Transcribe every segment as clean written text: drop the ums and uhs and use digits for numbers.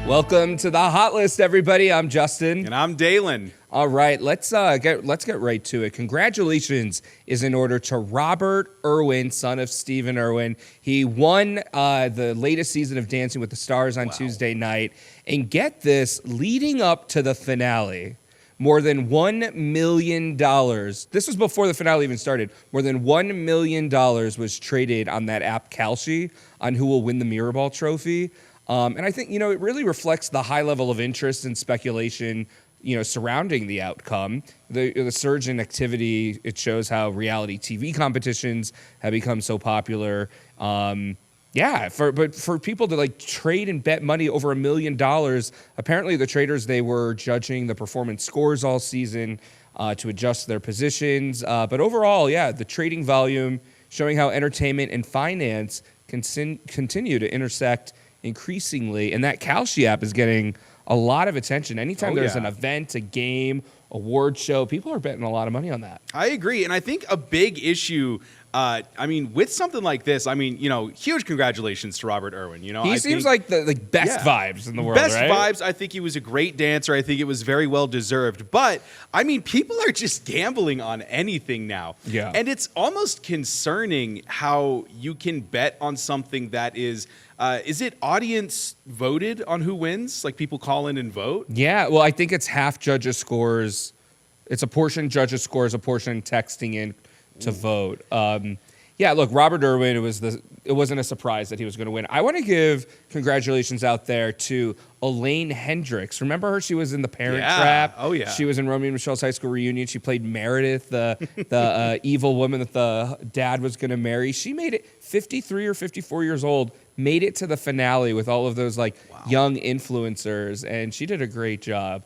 Welcome to the Hot List, everybody. I'm Justin. And I'm Dalen. All right, let's get right to it. Congratulations is in order to Robert Irwin, son of Stephen Irwin. He won the latest season of Dancing with the Stars on Tuesday night. And get this, leading up to the finale, more than $1 million. This was before the finale even started. More than $1 million was traded on that app Kalshi on who will win the Mirrorball Trophy. And I think, it really reflects the high level of interest and speculation, surrounding the outcome. The surge in activity, it shows how reality TV competitions have become so popular. But for people to trade and bet money over $1 million, apparently the traders, they were judging the performance scores all season to adjust their positions. But overall, the trading volume showing how entertainment and finance continue to intersect increasingly, and that Kalshi app is getting a lot of attention. Anytime there's an event, a game, award show, people are betting a lot of money on that. I agree, and I think a big issue, with something like this, huge congratulations to Robert Irwin. He seems like the best vibes in the world, best right? Vibes. I think he was a great dancer. I think it was very well deserved. But, people are just gambling on anything now. Yeah. And it's almost concerning how you can bet on something that is it audience voted on who wins? Like people call in and vote? Yeah, well, I think it's half judges' scores. It's a portion judges' scores, a portion texting in to vote. Look, Robert Irwin, it wasn't a surprise that he was going to win. I want to give congratulations out there to Elaine Hendricks. Remember her? She was in The Parent Trap. Oh, yeah. She was in Romeo and Michelle's high school reunion. She played Meredith, the evil woman that the dad was going to marry. She made it 53 or 54 years old, made it to the finale with all of those young influencers, and she did a great job.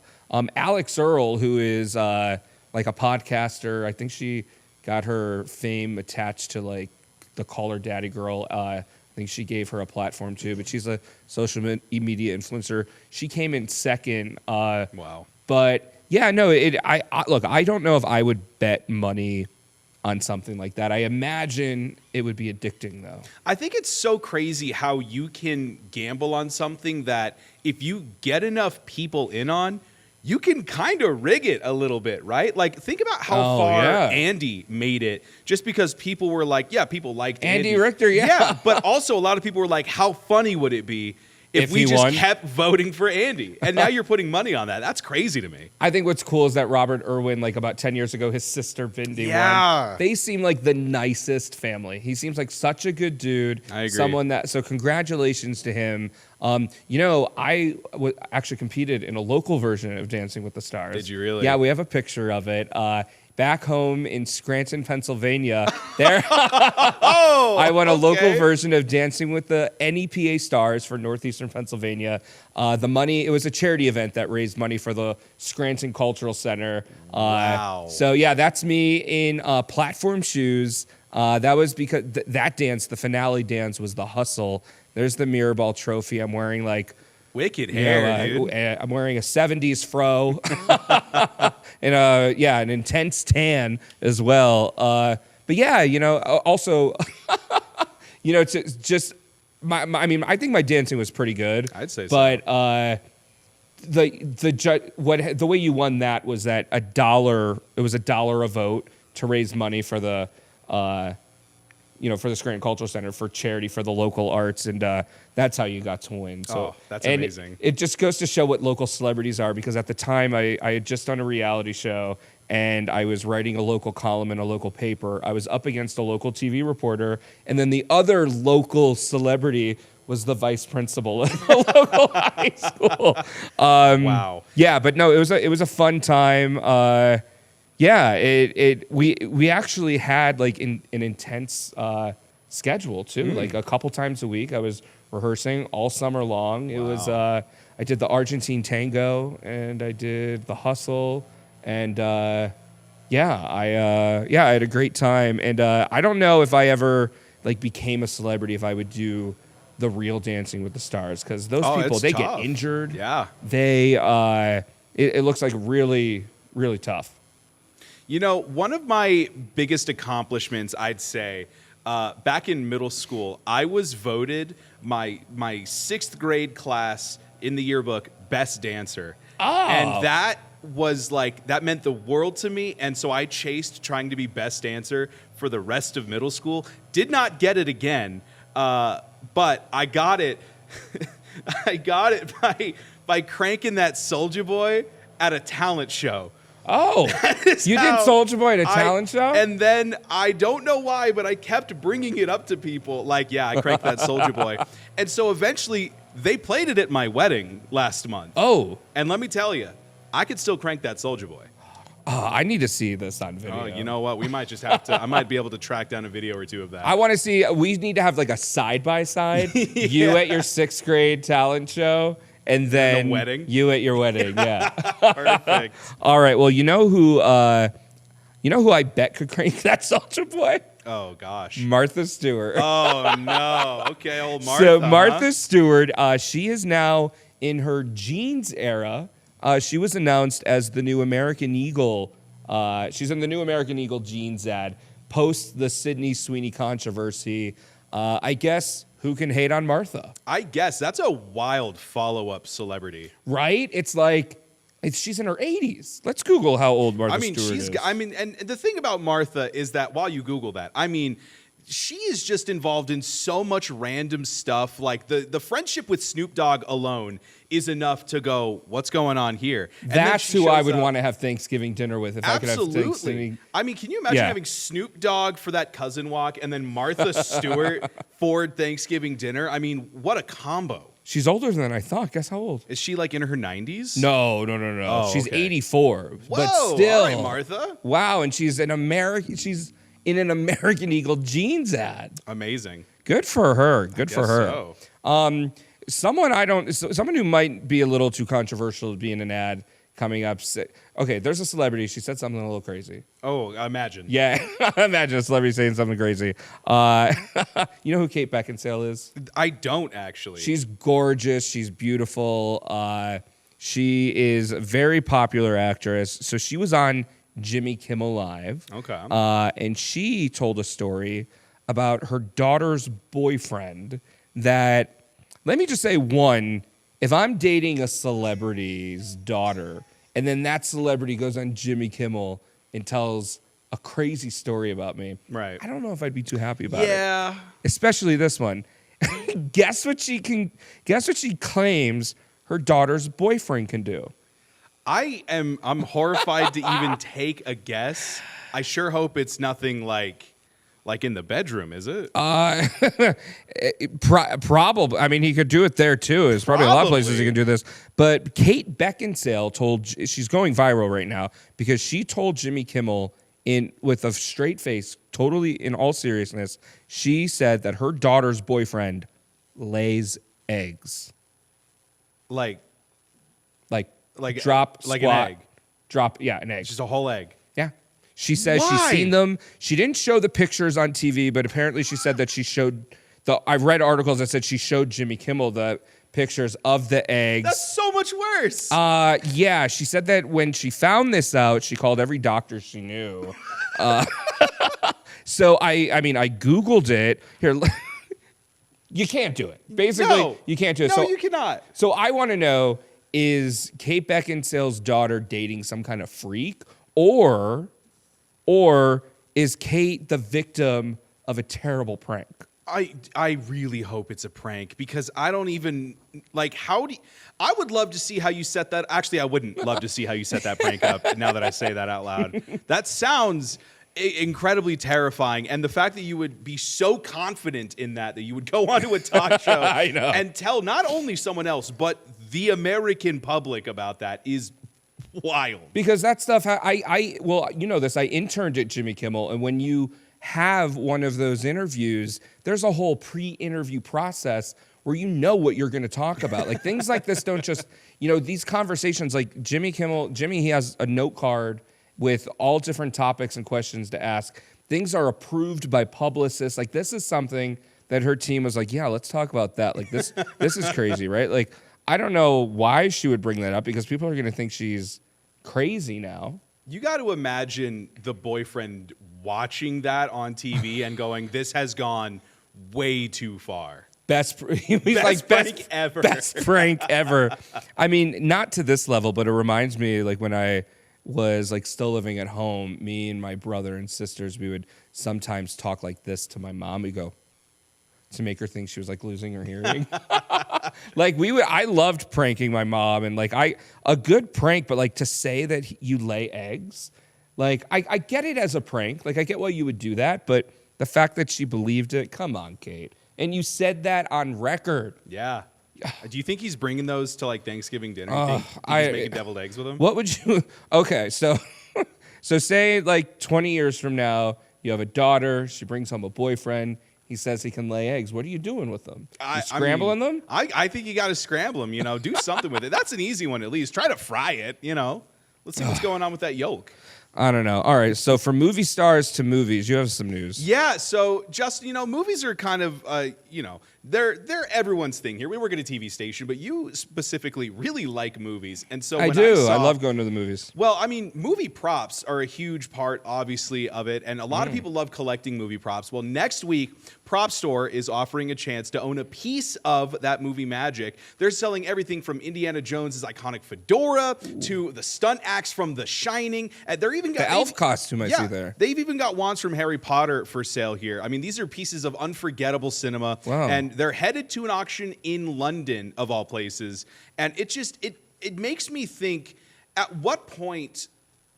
Alex Earle, who is a podcaster, I think she got her fame attached to the Call Her Daddy girl. I think she gave her a platform too, but she's a social media influencer. She came in second. Wow. But I don't know if I would bet money on something like that. I imagine it would be addicting, though. I think it's so crazy how you can gamble on something that if you get enough people in on, you can kind of rig it a little bit, right? Think about how far Andy made it just because people were people liked Andy Richter, yeah. But also a lot of people were like, how funny would it be if we just kept voting for Andy? And now you're putting money on that. That's crazy to me. I think what's cool is that Robert Irwin, about 10 years ago, his sister Bindi won. They seem like the nicest family. He seems like such a good dude. I agree. So congratulations to him. I actually competed in a local version of Dancing with the Stars. Did you really? Yeah, we have a picture of it. Back home in Scranton, Pennsylvania, there I won a local version of Dancing with the NEPA Stars for Northeastern Pennsylvania. It was a charity event that raised money for the Scranton Cultural Center. Wow. So that's me in platform shoes. That was because that dance, the finale dance, was the hustle. There's the Mirrorball Trophy. I'm wearing wicked hair, dude. I'm wearing a 70s fro and an intense tan as well. Also, it's just I think my dancing was pretty good. I'd say so. But the way you won that was that $1. It was $1 a vote to raise money for the for the Scranton Cultural Center for charity for the local arts, and that's how you got to win. So that's amazing. It just goes to show what local celebrities are, because at the time I had just done a reality show and I was writing a local column in a local paper. I was up against a local TV reporter, and then the other local celebrity was the vice principal of the local high school. Wow. Yeah, but no, it was a fun time. We actually had an intense schedule too. A couple times a week, I was rehearsing all summer long. It was I did the Argentine tango and I did the hustle, and I had a great time. And I don't know if I ever became a celebrity if I would do the real Dancing with the Stars, because those people, they tough. Get injured. Yeah, they it looks like really, really tough. One of my biggest accomplishments, I'd say, back in middle school, I was voted my sixth grade class in the yearbook Best Dancer. Oh. And that meant the world to me. And so I chased trying to be Best Dancer for the rest of middle school. Did not get it again, but I got it. I got it by cranking that Soulja Boy at a talent show. Oh, you did Soulja Boy at a talent show? And then I don't know why, but I kept bringing it up to people. Like, yeah, I cranked that Soulja Boy. And so eventually they played it at my wedding last month. Oh. And let me tell you, I could still crank that Soulja Boy. Oh, I need to see this on video. Oh, you know what? We might just have to. I might be able to track down a video or two of that. I want to see. We need to have like a side-by-side. Yeah. You at your 6th grade talent show, and then the wedding? You at your wedding. Yeah. Perfect. All right. Well, you know who I bet could crank that Soulja Boy? Oh gosh. Martha Stewart. Oh no. Okay, old Martha. So Martha Stewart, she is now in her jeans era. She was announced as the new American Eagle. She's in the new American Eagle jeans ad post the Sydney Sweeney controversy. I guess who can hate on Martha? I guess that's a wild follow-up celebrity, right? It's like she's in her 80s. Let's Google how old Martha Stewart is. And the thing about Martha is that while you Google that, she is just involved in so much random stuff. Like the friendship with Snoop Dogg alone is enough to go, what's going on here? And that's who I would want to have Thanksgiving dinner with if Absolutely. I could have Thanksgiving. Can you imagine having Snoop Dogg for that cousin walk and then Martha Stewart for Thanksgiving dinner? What a combo. She's older than I thought. Guess how old? Is she like in her 90s? No. Oh, she's okay. 84. Whoa, but still. All right, Martha. Wow, and she's in an American Eagle jeans ad. Amazing. Good for her. Good for her. So. Someone who might be a little too controversial to be in an ad coming up. Okay, there's a celebrity. She said something a little crazy. Oh, imagine. Yeah, imagine a celebrity saying something crazy. You know who Kate Beckinsale is? I don't actually. She's gorgeous. She's beautiful. She is a very popular actress. So she was on Jimmy Kimmel Live. Okay. And she told a story about her daughter's boyfriend that, let me just say, one, if I'm dating a celebrity's daughter and then that celebrity goes on Jimmy Kimmel and tells a crazy story about me, right? I don't know if I'd be too happy about it. Yeah. Especially this one. Guess what she claims her daughter's boyfriend can do. I'm horrified to even take a guess. I sure hope it's nothing like in the bedroom, is it? Probably. He could do it there too. There's probably a lot of places he can do this. But Kate Beckinsale she's going viral right now because she told Jimmy Kimmel with a straight face, totally in all seriousness, she said that her daughter's boyfriend lays eggs. Like drop, like squat, an egg. Drop, yeah, an egg. Just a whole egg. Yeah. She says Why? she's seen them. She didn't show the pictures on TV, but apparently she said that she showed I've read articles that said she showed Jimmy Kimmel the pictures of the eggs. That's so much worse. Yeah, she said that when she found this out, she called every doctor she knew. So I Googled it. Here, you can't do it. Basically, no. You can't do it. No, so, you cannot. So I want to know, is Kate Beckinsale's daughter dating some kind of freak, or is Kate the victim of a terrible prank? I really hope it's a prank because I don't even I would love to see how you set that. Actually, I wouldn't love to see how you set that prank up now that I say that out loud. That sounds incredibly terrifying. And the fact that you would be so confident in that you would go onto a talk show I know. and tell not only someone else, but the American public about that is wild. Because that stuff, well, you know this, I interned at Jimmy Kimmel, and when you have one of those interviews, there's a whole pre-interview process where you know what you're going to talk about. Like things like this don't just, these conversations, like Jimmy, he has a note card with all different topics and questions to ask. Things are approved by publicists. Like this is something that her team was like, yeah, let's talk about that. Like this is crazy, right? Like, I don't know why she would bring that up because people are going to think she's crazy now. You got to imagine the boyfriend watching that on TV and going, this has gone way too far. He's like prank ever. Best prank ever. I mean, not to this level, but it reminds me like when I was like still living at home, me and my brother and sisters, we would sometimes talk like this to my mom. We go to make her think she was like losing her hearing. Like I loved pranking my mom, and like a good prank, but like to say that you lay eggs, like I get it as a prank. Like I get why you would do that, but the fact that she believed it, come on, Kate. And you said that on record. Yeah. Do you think he's bringing those to like Thanksgiving dinner? You think he's making deviled eggs with them? What would you? Okay, so say like 20 years from now, you have a daughter. She brings home a boyfriend. He says he can lay eggs. What are you doing with them? You scrambling them? I think you got to scramble them. Do something with it. That's an easy one at least. Try to fry it. Let's see what's going on with that yolk. I don't know. All right, so from movie stars to movies, you have some news. Yeah, so Justin, movies are kind of, they're everyone's thing here. We work at a TV station, but you specifically really like movies, and so I do. I love going to the movies. Well, I mean, movie props are a huge part, obviously, of it, and a lot of people love collecting movie props. Well, next week, Prop Store is offering a chance to own a piece of that movie magic. They're selling everything from Indiana Jones's iconic fedora to the stunt acts from The Shining. They're even got the elf costume I see there. They've even got wands from Harry Potter for sale here. I mean, these are pieces of unforgettable cinema. Wow. And they're headed to an auction in London, of all places. And it makes me think, at what point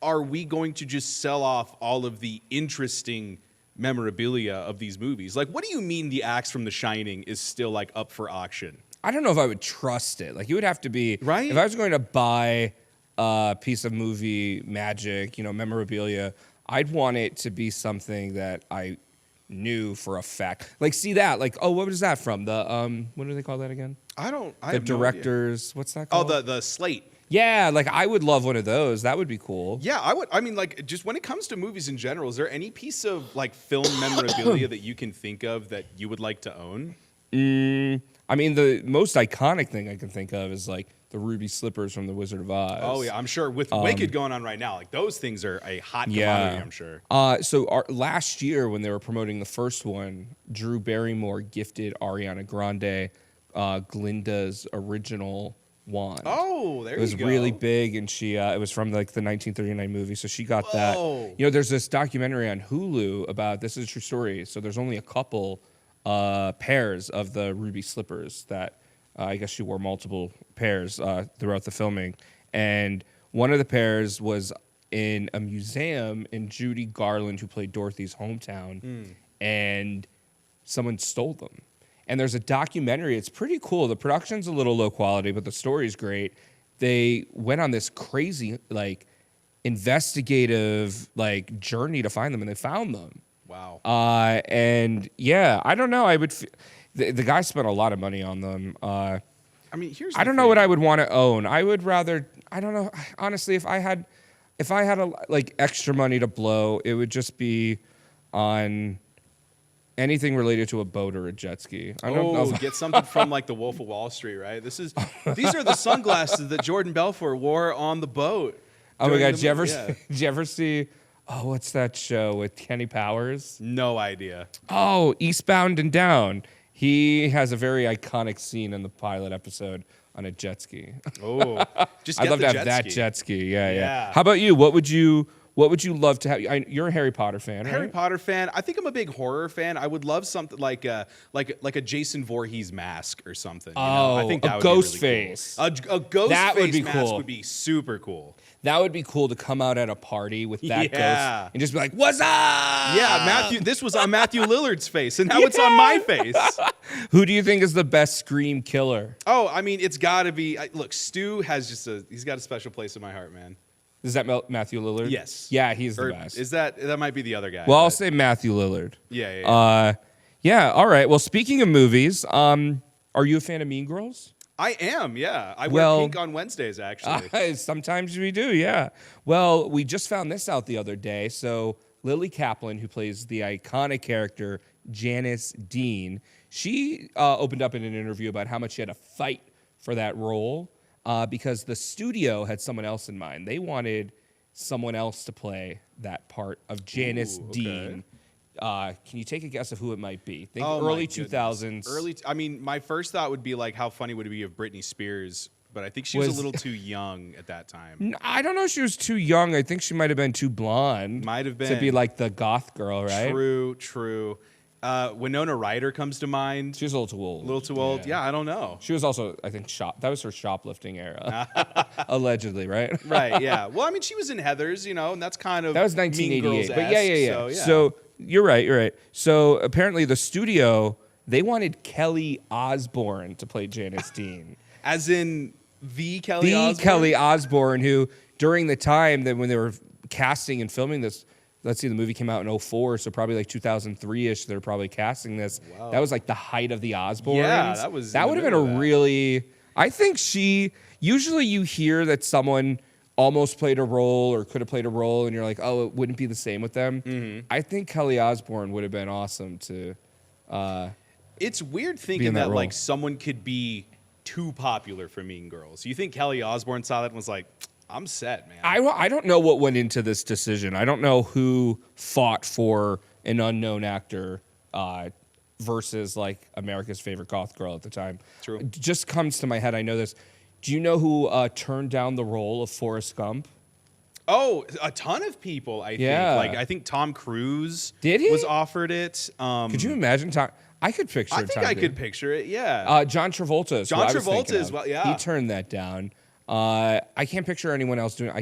are we going to just sell off all of the interesting memorabilia of these movies? Like, what do you mean the axe from The Shining is still like up for auction? I don't know if I would trust it. Like, it would have to be right. If I was going to buy a piece of movie magic, memorabilia, I'd want it to be something that I knew for a fact. Like, see that? Like, oh, what was that from? The what do they call that again? The directors. What's that called? Oh, the slate. Yeah, like I would love one of those. That would be cool. Yeah, I would. I mean, like, just when it comes to movies in general, is there any piece of like film memorabilia that you can think of that you would like to own? I mean, the most iconic thing I can think of is like the ruby slippers from The Wizard of Oz. Oh yeah, I'm sure with Wicked going on right now, like those things are a hot commodity. I'm sure. So last year when they were promoting the first one, Drew Barrymore gifted Ariana Grande Glinda's original wand. Oh, there you go. It was really big, and she it was from like the 1939 movie, so she got that. There's this documentary on Hulu about this is a true story. So there's only a couple pairs of the ruby slippers that I guess she wore multiple pairs throughout the filming, and one of the pairs was in a museum in Judy Garland, who played Dorothy's hometown, and someone stole them. And there's a documentary. It's pretty cool. The production's a little low quality, but the story's great. They went on this crazy, like, investigative, like, journey to find them, and they found them. Wow. And yeah, I don't know. I would. The guy spent a lot of money on them. I mean, I don't know what I would want to own. I would rather. I don't know. Honestly, if I had like extra money to blow, it would just be on anything related to a boat or a jet ski. I don't know. Get something from like the Wolf of Wall Street, right? These are the sunglasses that Jordan Belfort wore on the boat. Oh my God! Did you ever see? Oh, what's that show with Kenny Powers? No idea. Oh, Eastbound and Down. He has a very iconic scene in the pilot episode on a jet ski. Oh, just get I'd love the to have jet that ski. jet ski. Yeah. How about you? What would you love to have? You're a Harry Potter fan, right? Harry Potter fan. I think I'm a big horror fan. I would love something like a Jason Voorhees mask or something. I think that would ghost be really face. Cool. A ghost that face would be mask cool. would be super cool. That would be cool to come out at a party with that ghost and just be like, "What's up?" Yeah, Matthew. This was on Matthew Lillard's face, and now it's on my face. Who do you think is the best Scream killer? Oh, I mean, it's got to be. Look, Stu has he's got a special place in my heart, man. Is that Matthew Lillard? Yes. Yeah, he's the best. Is that might be the other guy? Well, I'll say Matthew Lillard. Yeah. Yeah. All right. Well, speaking of movies, are you a fan of Mean Girls? I am, yeah. I wear pink on Wednesdays, actually. Sometimes we do, yeah. Well, we just found this out the other day. So Lily Kaplan, who plays the iconic character Janice Dean, she opened up in an interview about how much she had to fight for that role because the studio had someone else in mind. They wanted someone else to play that part of Janice Dean. Can you take a guess of who it might be? Think Oh, my early goodness. 2000s. I mean, my first thought would be like, how funny would it be if Britney Spears? But I think she was a Was- little too young at that time. I don't know if she was too young. I think she might have been too blonde. Might have To been. be like the goth girl, right? True. Winona Ryder comes to mind. She was a little too old. A little too old. Yeah, I don't know. She was also, I think, that was her shoplifting era. Allegedly, right? Right, yeah. Well, I mean, she was in Heathers, and that's kind of That was Mean 1988. But Girls-esque, yeah. So, So you're right. So apparently the studio, they wanted Kelly Osbourne to play Janice Dean. as in the Kelly Osbourne? Kelly Osbourne, who during the time that when they were casting and filming this, let's see, the movie came out in 2004, so probably like 2003-ish, they're probably casting this. Wow. That was like the height of the Osbournes. Yeah, that in would the have been middle a of that. really, I think usually you hear that someone almost played a role or could have played a role and you're like, oh, it wouldn't be the same with them. Mm-hmm. I think Kelly Osbourne would have been awesome to, It's weird in thinking that that role. like someone could be too popular for Mean Girls. You think Kelly Osbourne saw that and was like, I'm set, man. I don't know what went into this decision. I don't know who fought for an unknown actor versus like America's favorite goth girl at the time. True. It just comes to my head. I know this. Do you know who turned down the role of Forrest Gump? Oh, a ton of people, I Yeah. think. Like, I think Tom Cruise Did he? was offered it. Could you imagine? I could picture. I think Tom I Cruise. could picture it, yeah. John Travolta. Is who John I was Travolta thinking as of. well, yeah. He turned that down. I can't picture anyone else doing. I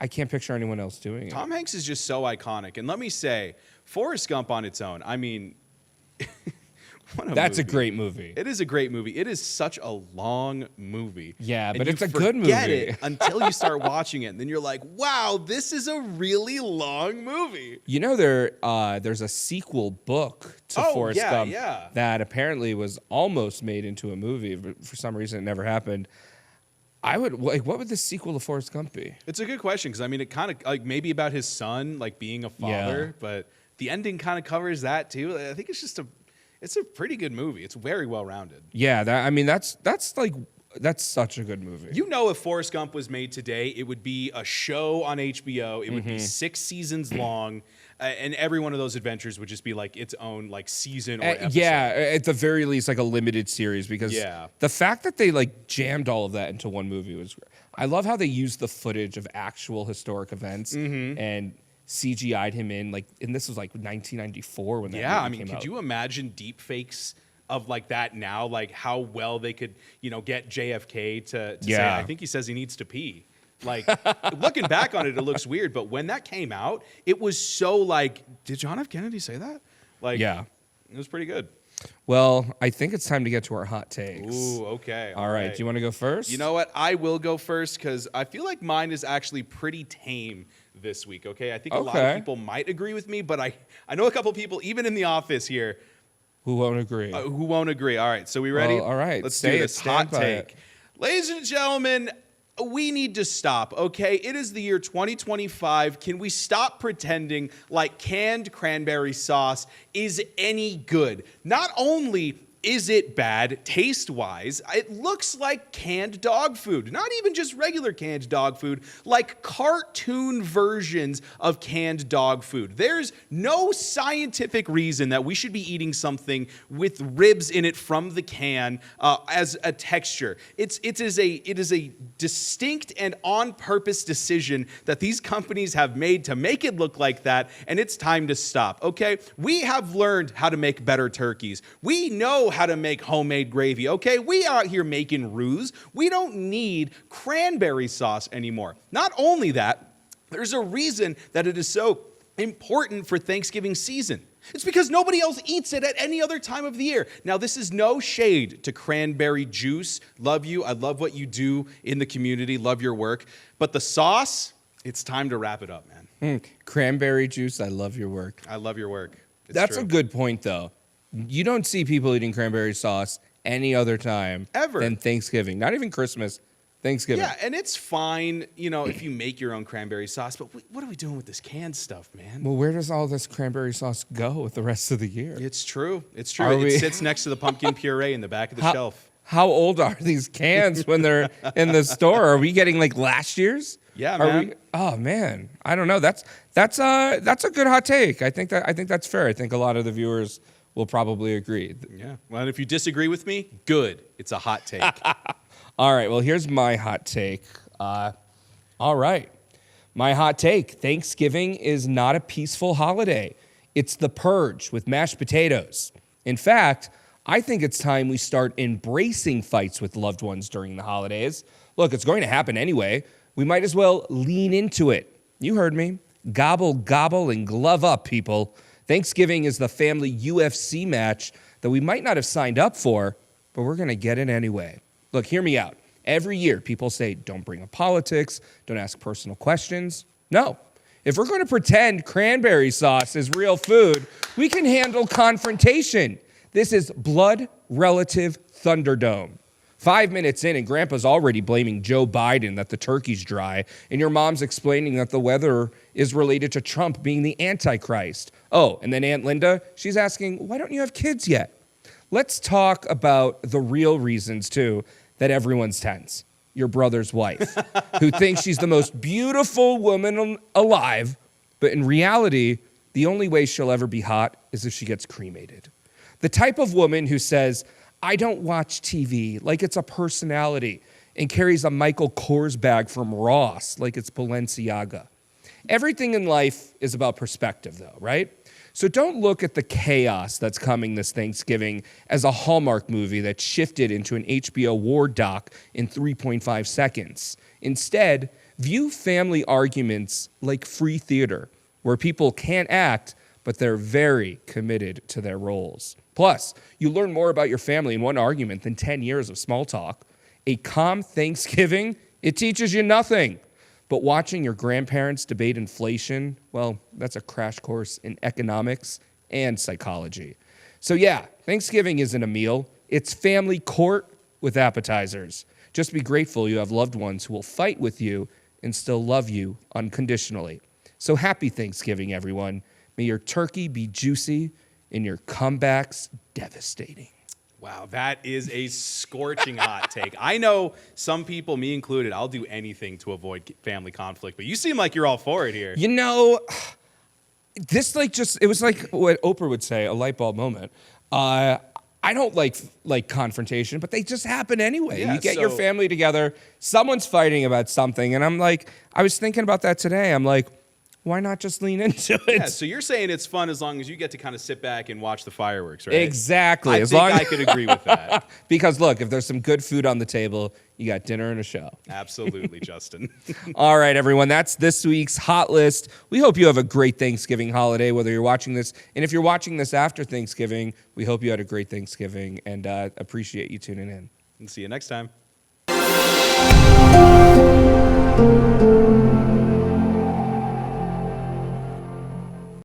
can't picture anyone else doing it. Tom Hanks is just so iconic. And let me say, Forrest Gump on its own, I mean, what a That's a movie. great movie. It is a great movie. It is such a long movie. Yeah, And but you it's a good forget movie. it until you start watching it. And then you're like, wow, this is a really long movie. You know, there's a sequel book to Oh, Forrest yeah, Gump yeah. that apparently was almost made into a movie, but for some reason it never happened. What would the sequel to Forrest Gump be? It's a good question because, I mean, it kind of like maybe about his son, like being a father, Yeah. but the ending kind of covers that too. I think it's a pretty good movie. It's very well rounded. Yeah, that's such a good movie. You know, if Forrest Gump was made today, it would be a show on HBO. It would Mm-hmm. be 6 seasons long, and every one of those adventures would just be like its own like season or episode. Yeah, at the very least, like a limited series because Yeah. the fact that they like jammed all of that into one movie was. I love how they used the footage of actual historic events Mm-hmm. and CGI'd him in and this was like 1994 when that Yeah, movie I mean, came could out. you imagine deep fakes of like that now? Like how well they could, get JFK to say, Yeah. I think he says he needs to pee. Like looking back on it, it looks weird, but when that came out, it was so like, did John F. Kennedy say that? Like, Yeah. it was pretty good. Well, I think it's time to get to our hot takes. Ooh, okay. All right. Do you want to go first? You know what? I will go first because I feel like mine is actually pretty tame this week. Okay, I think a lot of Okay. people might agree with me, but I know a couple people, even in the office here, Who won't agree? who won't agree. All right, so we ready? Well, all right, let's say do it, this. stand Hot by take, it. ladies and gentlemen. We need to stop, okay? It is the year 2025. Can we stop pretending like canned cranberry sauce is any good? Not only is it bad taste-wise, it looks like canned dog food. Not even just regular canned dog food, like cartoon versions of canned dog food. There's no scientific reason that we should be eating something with ribs in it from the can as a texture. It is a distinct and on-purpose decision that these companies have made to make it look like that, and it's time to stop, okay? We have learned how to make better turkeys. We know how to make homemade gravy, okay? We are out here making roux. We don't need cranberry sauce anymore. Not only that, there's a reason that it is so important for Thanksgiving season. It's because nobody else eats it at any other time of the year. Now, this is no shade to cranberry juice. Love you. I love what you do in the community. Love your work. But the sauce, it's time to wrap it up, man. Cranberry juice. I love your work. I love your work. It's That's true. a good point, though. You don't see people eating cranberry sauce any other time Ever. than Thanksgiving. Not even Christmas. Thanksgiving. Yeah, and it's fine, if you make your own cranberry sauce, but what are we doing with this canned stuff, man? Well, where does all this cranberry sauce go with the rest of the year? It's true. It's true. Are It we- sits next to the pumpkin puree in the back of the shelf. How old are these cans when they're in the store? Are we getting like last year's? Yeah, Are man. we, oh man, I don't know. That's That's a good hot take. I think that's fair. I think a lot of the viewers will probably agree. Yeah. Well, and if you disagree with me, good. It's a hot take. All right. Well, here's my hot take. All right. My hot take. Thanksgiving is not a peaceful holiday. It's the purge with mashed potatoes. In fact, I think it's time we start embracing fights with loved ones during the holidays. Look, it's going to happen anyway. We might as well lean into it. You heard me. Gobble, gobble, and glove up, people. Thanksgiving is the family UFC match that we might not have signed up for, but we're going to get it anyway. Look, hear me out. Every year, people say, don't bring up politics, don't ask personal questions. No. If we're going to pretend cranberry sauce is real food, we can handle confrontation. This is Blood Relative Thunderdome. 5 minutes in, and Grandpa's already blaming Joe Biden that the turkey's dry, and your mom's explaining that the weather is related to Trump being the Antichrist. Oh, and then Aunt Linda, she's asking, why don't you have kids yet? Let's talk about the real reasons, too, that everyone's tense. Your brother's wife, who thinks she's the most beautiful woman alive, but in reality, the only way she'll ever be hot is if she gets cremated. The type of woman who says, I don't watch TV like it's a personality and carries a Michael Kors bag from Ross like it's Balenciaga. Everything in life is about perspective, though, right? So don't look at the chaos that's coming this Thanksgiving as a Hallmark movie that shifted into an HBO war doc in 3.5 seconds. Instead, view family arguments like free theater, where people can't act, but they're very committed to their roles. Plus, you learn more about your family in one argument than 10 years of small talk. A calm Thanksgiving, it teaches you nothing. But watching your grandparents debate inflation, well, that's a crash course in economics and psychology. So yeah, Thanksgiving isn't a meal. It's family court with appetizers. Just be grateful you have loved ones who will fight with you and still love you unconditionally. So happy Thanksgiving, everyone. May your turkey be juicy and your comebacks devastating. Wow, that is a scorching hot take. I know some people, me included, I'll do anything to avoid family conflict, but you seem like you're all for it here. You know, this it was like what Oprah would say, a light bulb moment. I don't like confrontation, but they just happen anyway. Yeah, you get your family together, someone's fighting about something, and I was thinking about that today. I'm like, why not just lean into it? Yeah, so you're saying it's fun as long as you get to kind of sit back and watch the fireworks, right? Exactly. I could agree with that. Because look, if there's some good food on the table, you got dinner and a show. Absolutely, Justin. All right, everyone, that's this week's Hot List. We hope you have a great Thanksgiving holiday, whether you're watching this. And if you're watching this after Thanksgiving, we hope you had a great Thanksgiving and appreciate you tuning in. And see you next time.